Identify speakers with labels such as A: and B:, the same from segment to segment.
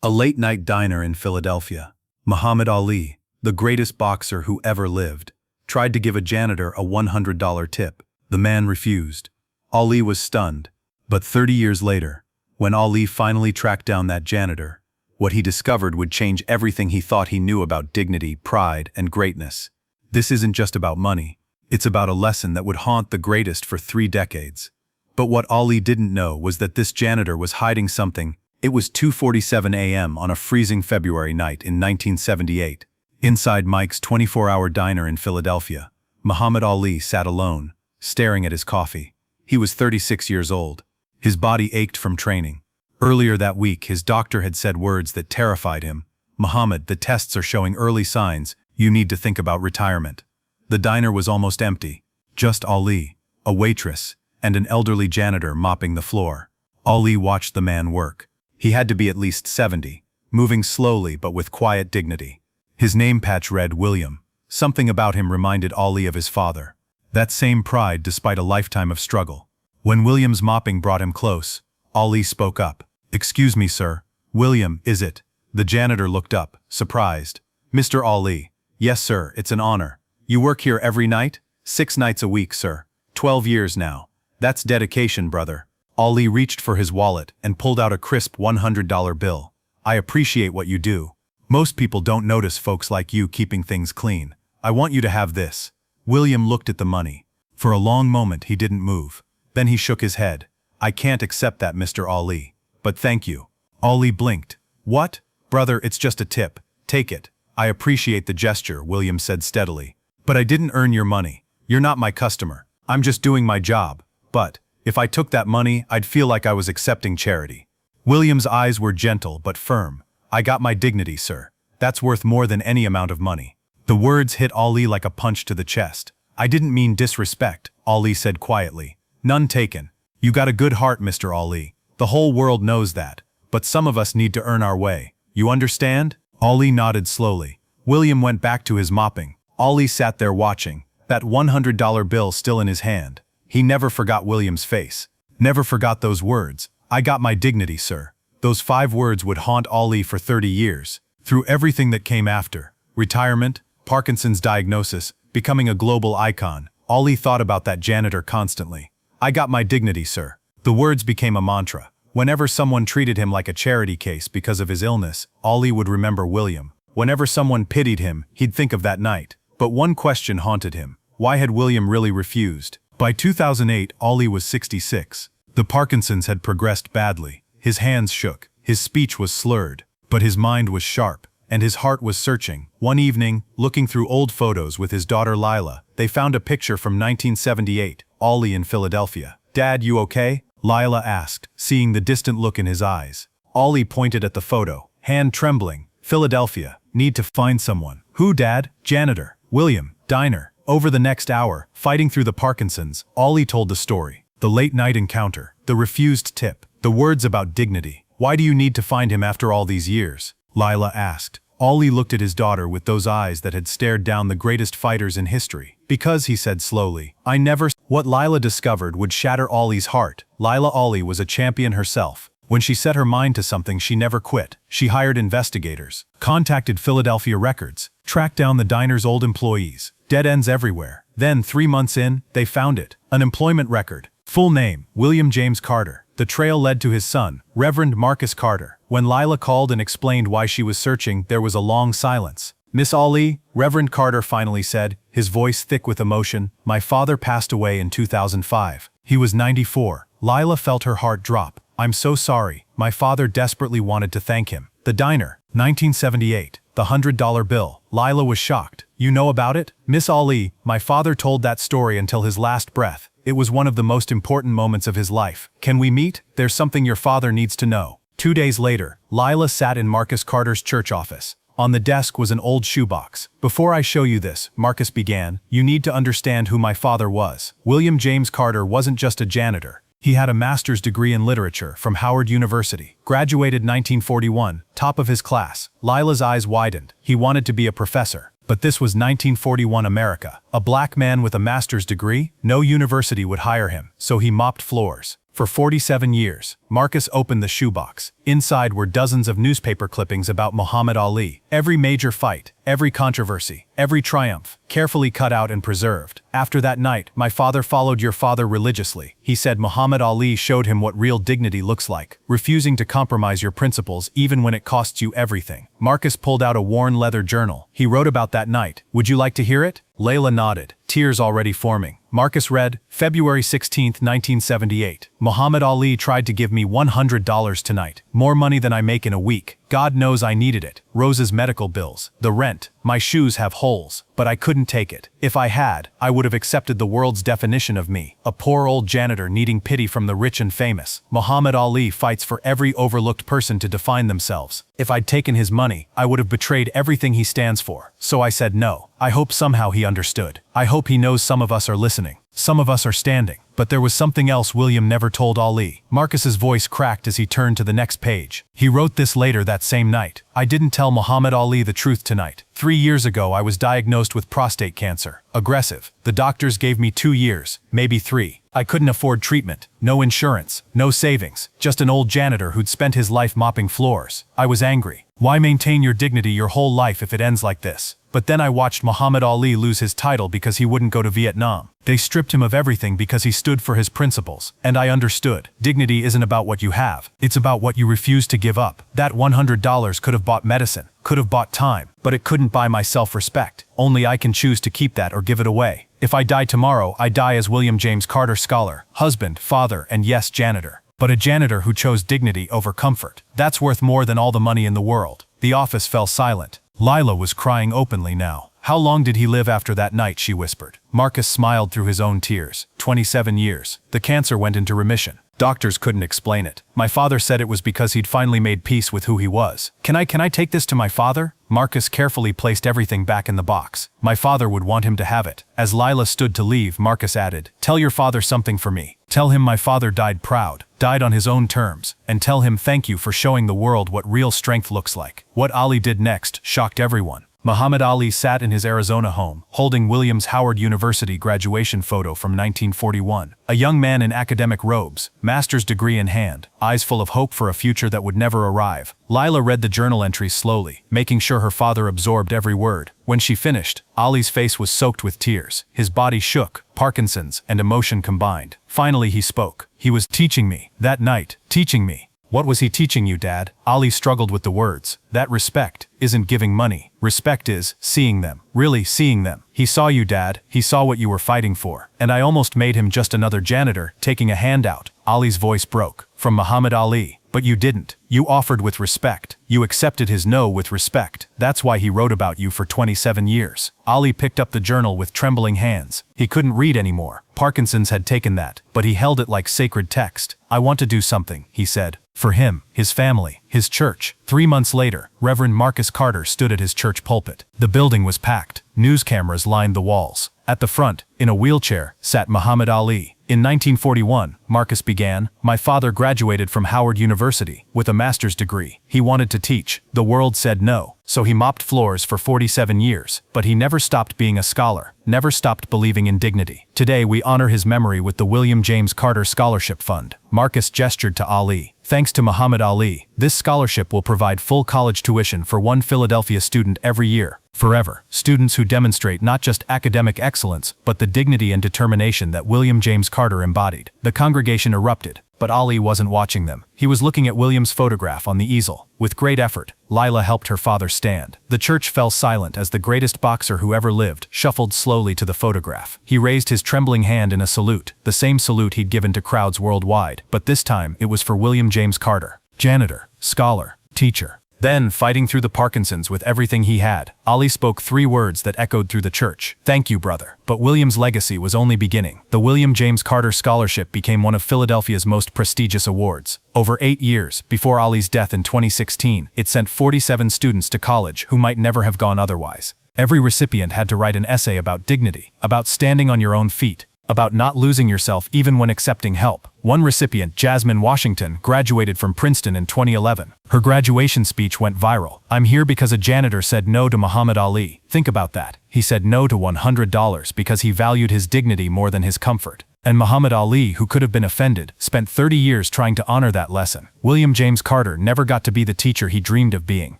A: A late-night diner in Philadelphia. Muhammad Ali, the greatest boxer who ever lived, tried to give a janitor a $100 tip. The man refused. Ali was stunned. But 30 years later, when Ali finally tracked down that janitor, what he discovered would change everything he thought he knew about dignity, pride, and greatness. This isn't just about money. It's about a lesson that would haunt the greatest for 3 decades. But what Ali didn't know was that this janitor was hiding something. It was 2:47 a.m. on a freezing February night in 1978. Inside Mike's 24-hour diner in Philadelphia, Muhammad Ali sat alone, staring at his coffee. He was 36 years old. His body ached from training. Earlier that week, his doctor had said words that terrified him. "Muhammad, the tests are showing early signs. You need to think about retirement." The diner was almost empty. Just Ali, a waitress, and an elderly janitor mopping the floor. Ali watched the man work. He had to be at least 70, moving slowly but with quiet dignity. His name patch read William. Something about him reminded Ali of his father. That same pride despite a lifetime of struggle. When William's mopping brought him close, Ali spoke up. "Excuse me, sir. William, is it?" The janitor looked up, surprised. "Mr. Ali." "Yes, sir, it's an honor. You work here every night?" "6 nights a week, sir. 12 years now." "That's dedication, brother." Ali reached for his wallet and pulled out a crisp $100 bill. "I appreciate what you do. Most people don't notice folks like you keeping things clean. I want you to have this." William looked at the money. For a long moment he didn't move. Then he shook his head. "I can't accept that, Mr. Ali. But thank you." Ali blinked. "What? Brother, it's just a tip. Take it." "I appreciate the gesture," William said steadily. "But I didn't earn your money. You're not my customer. I'm just doing my job. But if I took that money, I'd feel like I was accepting charity." William's eyes were gentle but firm. "I got my dignity, sir. That's worth more than any amount of money." The words hit Ali like a punch to the chest. "I didn't mean disrespect," Ali said quietly. "None taken. You got a good heart, Mr. Ali. The whole world knows that. But some of us need to earn our way. You understand?" Ali nodded slowly. William went back to his mopping. Ali sat there watching, that $100 bill still in his hand. He never forgot William's face. Never forgot those words. "I got my dignity, sir." Those 5 words would haunt Ali for 30 years. Through everything that came after, retirement, Parkinson's diagnosis, becoming a global icon, Ali thought about that janitor constantly. "I got my dignity, sir." The words became a mantra. Whenever someone treated him like a charity case because of his illness, Ali would remember William. Whenever someone pitied him, he'd think of that night. But one question haunted him. Why had William really refused? By 2008, Ali was 66. The Parkinson's had progressed badly. His hands shook, his speech was slurred, but his mind was sharp, and his heart was searching. One evening, looking through old photos with his daughter Lila, they found a picture from 1978, Ali in Philadelphia. "Dad, you okay?" Lila asked, seeing the distant look in his eyes. Ali pointed at the photo, hand trembling. "Philadelphia, need to find someone." "Who, Dad?" "Janitor." "William, diner." Over the next hour, fighting through the Parkinson's, Ali told the story. The late-night encounter, the refused tip, the words about dignity. "Why do you need to find him after all these years?" Lila asked. Ali looked at his daughter with those eyes that had stared down the greatest fighters in history. "Because," he said slowly, "I never." What Lila discovered would shatter Ali's heart. Lila Ali was a champion herself. When she set her mind to something, she never quit. She hired investigators, contacted Philadelphia records, tracked down the diner's old employees. Dead ends everywhere. Then, 3 months in, they found it. An employment record. Full name, William James Carter. The trail led to his son, Reverend Marcus Carter. When Lila called and explained why she was searching, there was a long silence. "Miss Ali," Reverend Carter finally said, his voice thick with emotion, "my father passed away in 2005. He was 94. Lila felt her heart drop. "I'm so sorry. My father desperately wanted to thank him." The diner, 1978. The $100 bill. Lila was shocked. "You know about it?" "Miss Ali, my father told that story until his last breath. It was one of the most important moments of his life. Can we meet? There's something your father needs to know." 2 days later, Lila sat in Marcus Carter's church office. On the desk was an old shoebox. "Before I show you this," Marcus began, "you need to understand who my father was. William James Carter wasn't just a janitor. He had a master's degree in literature from Howard University. Graduated 1941, top of his class." Lila's eyes widened. He wanted to be a professor. But this was 1941 America. A black man with a master's degree? No university would hire him, so he mopped floors. For 47 years, Marcus opened the shoebox. Inside were dozens of newspaper clippings about Muhammad Ali. Every major fight, every controversy, every triumph, carefully cut out and preserved. After that night, my father followed your father religiously. He said Muhammad Ali showed him what real dignity looks like, refusing to compromise your principles even when it costs you everything. Marcus pulled out a worn leather journal. He wrote about that night. Would you like to hear it? Layla nodded, tears already forming. Marcus read, February 16, 1978. Muhammad Ali tried to give me $100 tonight, more money than I make in a week. God knows I needed it. Rose's medical bills, the rent, my shoes have holes, but I couldn't take it. If I had, I would have accepted the world's definition of me, a poor old janitor needing pity from the rich and famous. Muhammad Ali fights for every overlooked person to define themselves. If I'd taken his money, I would have betrayed everything he stands for. So I said no. I hope somehow he understood. I hope he knows some of us are listening. Some of us are standing. But there was something else William never told Ali. Marcus's voice cracked as he turned to the next page. He wrote this later that same night. I didn't tell Muhammad Ali the truth tonight. 3 years ago I was diagnosed with prostate cancer. Aggressive. The doctors gave me 2 years, maybe 3. I couldn't afford treatment. No insurance. No savings. Just an old janitor who'd spent his life mopping floors. I was angry. Why maintain your dignity your whole life if it ends like this? But then I watched Muhammad Ali lose his title because he wouldn't go to Vietnam. They stripped him of everything because he stood for his principles. And I understood. Dignity isn't about what you have. It's about what you refuse to give up. That $100 could have bought medicine, could have bought time, but it couldn't buy my self-respect. Only I can choose to keep that or give it away. If I die tomorrow, I die as William James Carter scholar, husband, father, and yes, janitor. But a janitor who chose dignity over comfort. That's worth more than all the money in the world. The office fell silent. Lila was crying openly now. How long did he live after that night, she whispered. Marcus smiled through his own tears. 27 years. The cancer went into remission. Doctors couldn't explain it. My father said it was because he'd finally made peace with who he was. Can I take this to my father? Marcus carefully placed everything back in the box. My father would want him to have it. As Lila stood to leave, Marcus added, Tell your father something for me. Tell him my father died proud, died on his own terms, and tell him thank you for showing the world what real strength looks like. What Ali did next shocked everyone. Muhammad Ali sat in his Arizona home, holding Williams Howard University graduation photo from 1941. A young man in academic robes, master's degree in hand, eyes full of hope for a future that would never arrive. Lila read the journal entries slowly, making sure her father absorbed every word. When she finished, Ali's face was soaked with tears. His body shook, Parkinson's and emotion combined. Finally he spoke. He was teaching me, that night, teaching me. What was he teaching you, Dad? Ali struggled with the words. That respect isn't giving money. Respect is seeing them. Really seeing them. He saw you, Dad. He saw what you were fighting for. And I almost made him just another janitor, taking a handout. Ali's voice broke. From Muhammad Ali. But you didn't. You offered with respect. You accepted his no with respect. That's why he wrote about you for 27 years. Ali picked up the journal with trembling hands. He couldn't read anymore. Parkinson's had taken that, but he held it like sacred text. I want to do something, he said. For him, his family, his church. 3 months later, Reverend Marcus Carter stood at his church pulpit. The building was packed. News cameras lined the walls. At the front, in a wheelchair, sat Muhammad Ali. In 1941, Marcus began, my father graduated from Howard University with a master's degree. He wanted to teach. The world said no. So he mopped floors for 47 years. But he never stopped being a scholar, never stopped believing in dignity. Today we honor his memory with the William James Carter Scholarship Fund. Marcus gestured to Ali. Thanks to Muhammad Ali, this scholarship will provide full college tuition for one Philadelphia student every year. Forever. Students who demonstrate not just academic excellence, but the dignity and determination that William James Carter embodied. The congregation erupted, but Ali wasn't watching them. He was looking at William's photograph on the easel. With great effort, Lila helped her father stand. The church fell silent as the greatest boxer who ever lived shuffled slowly to the photograph. He raised his trembling hand in a salute, the same salute he'd given to crowds worldwide, but this time it was for William James Carter. Janitor, scholar, teacher. Then, fighting through the Parkinson's with everything he had, Ali spoke 3 words that echoed through the church. Thank you, brother. But William's legacy was only beginning. The William James Carter Scholarship became one of Philadelphia's most prestigious awards. Over 8 years, before Ali's death in 2016, it sent 47 students to college who might never have gone otherwise. Every recipient had to write an essay about dignity, about standing on your own feet, about not losing yourself even when accepting help. One recipient, Jasmine Washington, graduated from Princeton in 2011. Her graduation speech went viral. I'm here because a janitor said no to Muhammad Ali. Think about that. He said no to $100 because he valued his dignity more than his comfort. And Muhammad Ali, who could have been offended, spent 30 years trying to honor that lesson. William James Carter never got to be the teacher he dreamed of being.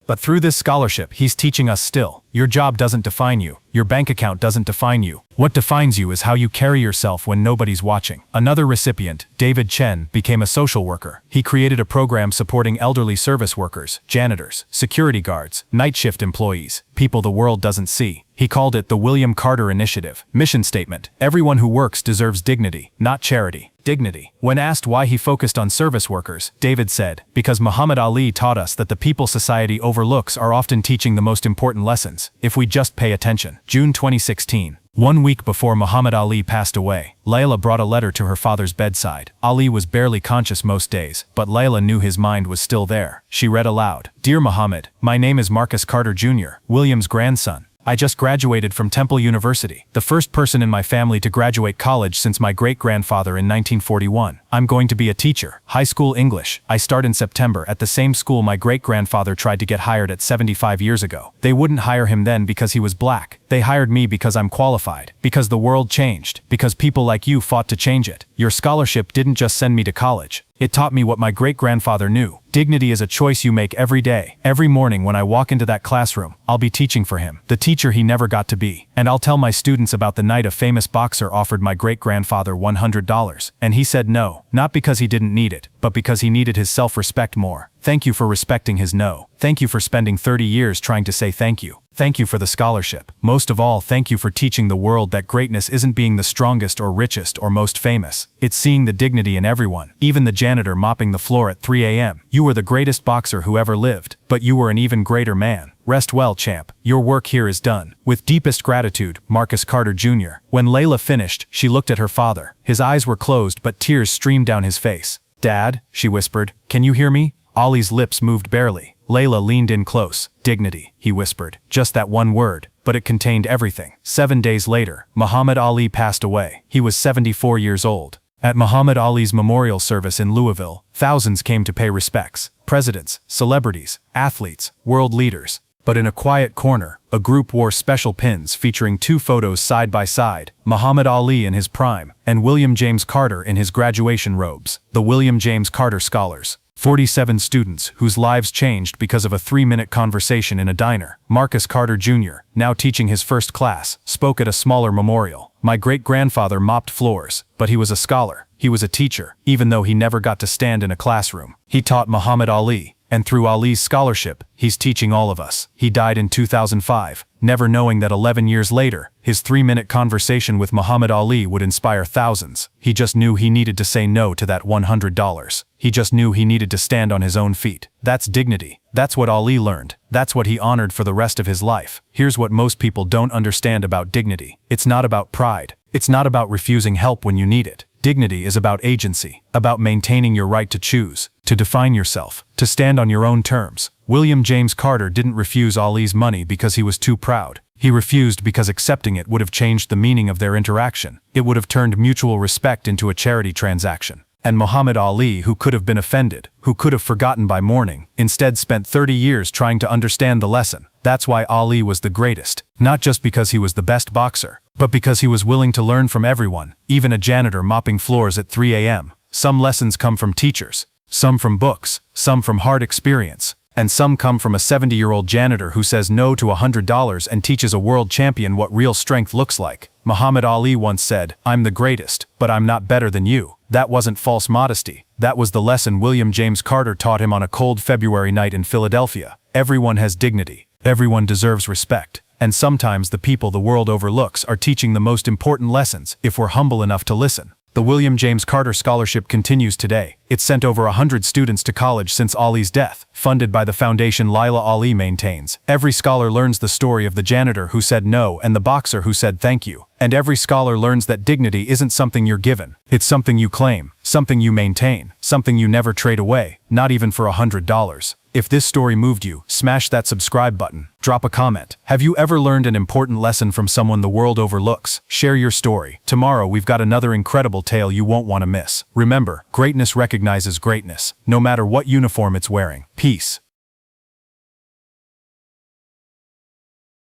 A: But through this scholarship, he's teaching us still. Your job doesn't define you. Your bank account doesn't define you. What defines you is how you carry yourself when nobody's watching. Another recipient, David Chen, became a social worker. He created a program supporting elderly service workers, janitors, security guards, night shift employees, people the world doesn't see. He called it the William Carter Initiative. Mission statement: everyone who works deserves dignity, not charity. Dignity. When asked why he focused on service workers, David said, "Because Muhammad Ali taught us that the people society overlooks are often teaching the most important lessons, if we just pay attention." June 2016. 1 week before Muhammad Ali passed away, Layla brought a letter to her father's bedside. Ali was barely conscious most days, but Layla knew his mind was still there. She read aloud, "Dear Muhammad, my name is Marcus Carter Jr., William's grandson. I just graduated from Temple University, the first person in my family to graduate college since my great-grandfather in 1941. I'm going to be a teacher, high school English. I start in September at the same school my great-grandfather tried to get hired at 75 years ago. They wouldn't hire him then because he was black. They hired me because I'm qualified, because the world changed, because people like you fought to change it. Your scholarship didn't just send me to college. It taught me what my great-grandfather knew. Dignity is a choice you make every day. Every morning when I walk into that classroom, I'll be teaching for him, the teacher he never got to be. And I'll tell my students about the night a famous boxer offered my great-grandfather $100, and he said no, not because he didn't need it, but because he needed his self-respect more. Thank you for respecting his no. Thank you for spending 30 years trying to say thank you. Thank you for the scholarship. Most of all, thank you for teaching the world that greatness isn't being the strongest or richest or most famous. It's seeing the dignity in everyone, even the janitor mopping the floor at 3 a.m. You were the greatest boxer who ever lived, but you were an even greater man. Rest well, champ. Your work here is done. With deepest gratitude, Marcus Carter Jr. When Layla finished, she looked at her father. His eyes were closed, but tears streamed down his face. Dad, she whispered, can you hear me? Ali's lips moved barely. Layla leaned in close. Dignity, he whispered. Just that one word, but it contained everything. 7 days later, Muhammad Ali passed away. He was 74 years old. At Muhammad Ali's memorial service in Louisville, thousands came to pay respects. Presidents, celebrities, athletes, world leaders. But in a quiet corner, a group wore special pins featuring 2 photos side by side, Muhammad Ali in his prime, and William James Carter in his graduation robes, the William James Carter Scholars. 47 students whose lives changed because of a 3-minute conversation in a diner. Marcus Carter Jr., now teaching his first class, spoke at a smaller memorial. My great-grandfather mopped floors, but he was a scholar. He was a teacher, even though he never got to stand in a classroom. He taught Muhammad Ali, and through Ali's scholarship, he's teaching all of us. He died in 2005, never knowing that 11 years later, his 3-minute conversation with Muhammad Ali would inspire thousands. He just knew he needed to say no to that $100. He just knew he needed to stand on his own feet. That's dignity. That's what Ali learned. That's what he honored for the rest of his life. Here's what most people don't understand about dignity. It's not about pride. It's not about refusing help when you need it. Dignity is about agency, about maintaining your right to choose, to define yourself, to stand on your own terms. William James Carter didn't refuse Ali's money because he was too proud. He refused because accepting it would have changed the meaning of their interaction. It would have turned mutual respect into a charity transaction. And Muhammad Ali, who could have been offended, who could have forgotten by morning, instead spent 30 years trying to understand the lesson. That's why Ali was the greatest, not just because he was the best boxer, but because he was willing to learn from everyone, even a janitor mopping floors at 3 a.m. Some lessons come from teachers, some from books, some from hard experience, and some come from a 70-year-old janitor who says no to $100 and teaches a world champion what real strength looks like. Muhammad Ali once said, "I'm the greatest, but I'm not better than you." That wasn't false modesty. That was the lesson William James Carter taught him on a cold February night in Philadelphia. Everyone has dignity. Everyone deserves respect. And sometimes the people the world overlooks are teaching the most important lessons if we're humble enough to listen. The William James Carter Scholarship continues today. It's sent over 100 students to college since Ali's death, funded by the foundation Laila Ali maintains. Every scholar learns the story of the janitor who said no and the boxer who said thank you. And every scholar learns that dignity isn't something you're given. It's something you claim, something you maintain, something you never trade away, not even for $100. If this story moved you, smash that subscribe button. Drop a comment. Have you ever learned an important lesson from someone the world overlooks? Share your story. Tomorrow we've got another incredible tale you won't want to miss. Remember, greatness recognizes greatness, no matter what uniform it's wearing. Peace.